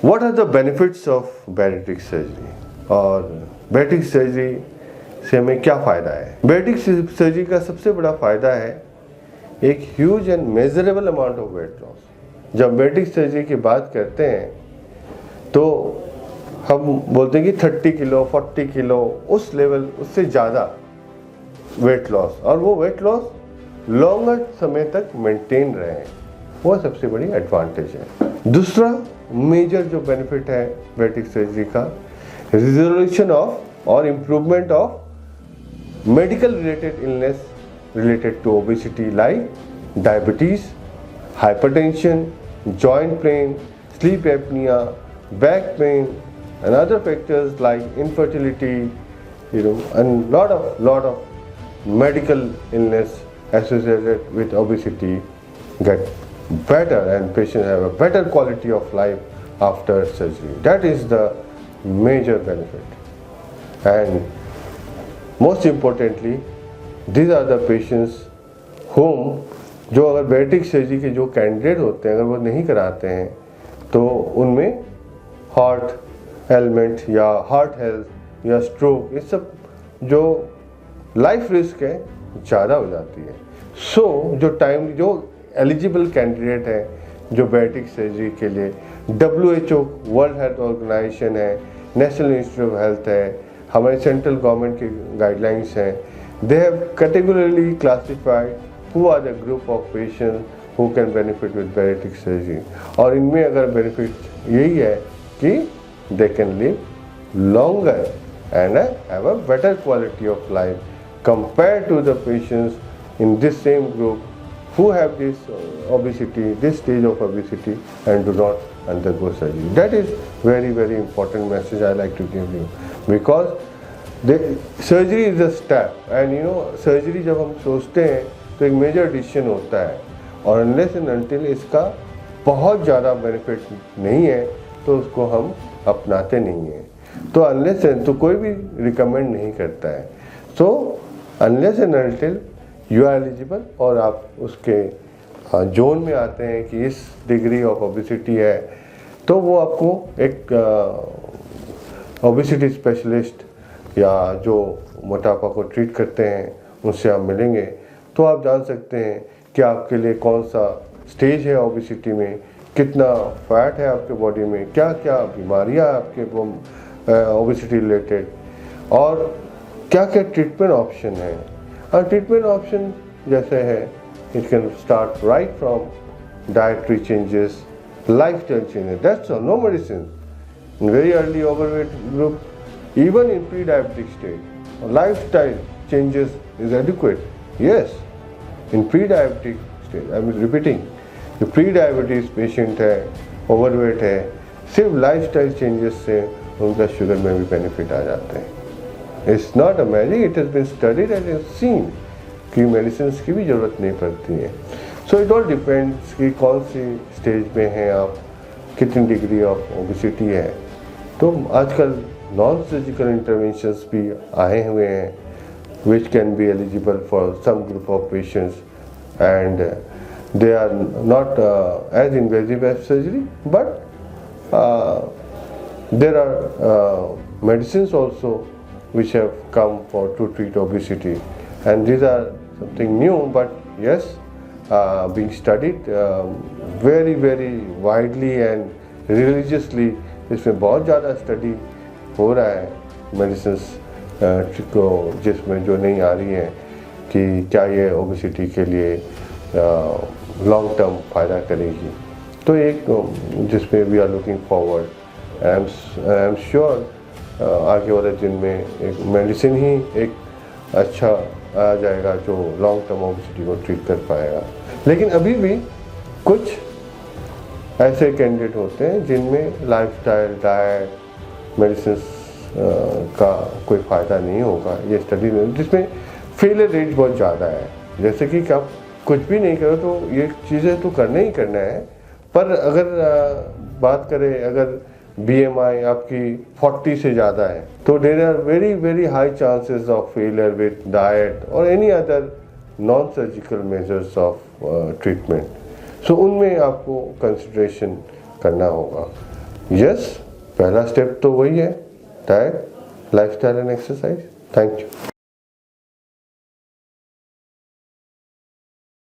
What are the benefits of bariatric surgery or bariatric surgery से हमें क्या फ़ायदा है। बैरिट्रिक सर्जरी का सबसे बड़ा फ़ायदा है एक huge and measurable amount of weight loss. जब बैरिट्रिक सर्जरी की बात करते हैं तो हम बोलते हैं कि 30 किलो 40 किलो उस लेवल, उससे ज़्यादा वेट लॉस, और वो वेट लॉस लॉन्गर समय तक मेंटेन रहे, वो सबसे बड़ी एडवांटेज है। दूसरा मेजर जो बेनिफिट है बैरिट्रिक सर्जरी का, रिजोल्यूशन ऑफ और improvement of medical related illness related to obesity like diabetes, hypertension, joint pain, sleep apnea, back pain, and other factors like infertility, and lot of medical illness associated with obesity get better, and patients have a better quality of life after surgery. That is the major benefit. And most importantly, these are the patients whom, जो अगर बैरिट्रिक surgery के जो candidate होते हैं अगर वो नहीं कराते हैं तो उनमें हार्ट एलिमेंट या हार्ट हेल्थ या स्ट्रोक, ये सब जो लाइफ रिस्क है ज़्यादा हो जाती है। जो एलिजिबल कैंडिडेट है जो बैरिट्रिक सर्जरी के लिए, WHO वर्ल्ड हेल्थ ऑर्गेनाइजेशन है, नेशनल इंस्टीट्यूट ऑफ हेल्थ है, हमारे सेंट्रल गवर्नमेंट की गाइडलाइंस हैं, they have categorically classified who are the group of patients who can benefit with bariatric surgery। और इनमें अगर बेनिफिट यही है कि they can live longer and have a better quality of life compared to the patients in this same group who have this obesity, this stage of obesity, and do not undergo surgery। That is very, very important message I like to give you, because surgery is a step, and surgery जब हम सोचते हैं तो एक major decision होता है, और unless and until इसका बहुत ज़्यादा बेनिफिट नहीं है तो उसको हम अपनाते नहीं हैं। तो अनलेस एंड तो कोई भी रिकमेंड नहीं करता है। So unless and until you are eligible और आप उसके जोन में आते हैं कि इस डिग्री ऑफ ओबेसिटी है, तो वो आपको एक ओबेसिटी स्पेशलिस्ट या जो मोटापा को ट्रीट करते हैं उनसे आप मिलेंगे तो आप जान सकते हैं कि आपके लिए कौन सा स्टेज है ओबेसिटी में, कितना फैट है आपके बॉडी में, क्या क्या बीमारियां आपके ओबेसिटी रिलेटेड, और क्या क्या ट्रीटमेंट ऑप्शन है। और ट्रीटमेंट ऑप्शन जैसे है, it can start right from dietary changes, lifestyle changes, that's all, no medicine in very early overweight group, even in pre-diabetic stage, lifestyle changes is adequate. Yes, in pre-diabetic stage, I am repeating, जो pre-diabetes patient है, overweight है, सिर्फ lifestyle changes से उनका sugar में भी benefit आ जाते हैं। It's not a magic, it has been studied and is seen कि medicines की भी ज़रूरत नहीं पड़ती है। So it all depends कि कौन सी stage में हैं आप, कितनी degree of obesity है। तो आजकल नॉन सर्जिकल इंटरवेंशंस भी आए हुए हैं which can be eligible for some group of patients, and they are not as invasive as surgery, but there are medicines also which have come for to treat obesity, and these are something new but yes being studied very very widely and religiously। इसमें बहुत ज़्यादा study हो रहा है medicines को, जिसमें जो नहीं आ रही है कि क्या ये ओबेसिटी के लिए लॉन्ग टर्म फ़ायदा करेगी। तो एक जिसमें we are looking forward, I am sure आगे वाले दिन में एक मेडिसिन ही एक अच्छा आ जाएगा जो लॉन्ग टर्म ओबेसिटी को ट्रीट कर पाएगा। लेकिन अभी भी कुछ ऐसे कैंडिडेट होते हैं जिनमें लाइफस्टाइल, डाइट, मेडिसिन का कोई फ़ायदा नहीं होगा, ये स्टडी में, जिसमें फेलियर रेट बहुत ज़्यादा है। जैसे कि आप कुछ भी नहीं करो तो ये चीज़ें तो करना ही करना है, पर अगर बात करें अगर BMI आपकी 40 से ज़्यादा है तो there are very very high chances of failure with diet or any other non surgical measures of treatment. So उनमें आपको कंसिडरेशन करना होगा। यस, पहला स्टेप तो वही है, diet, lifestyle and exercise. Thank you.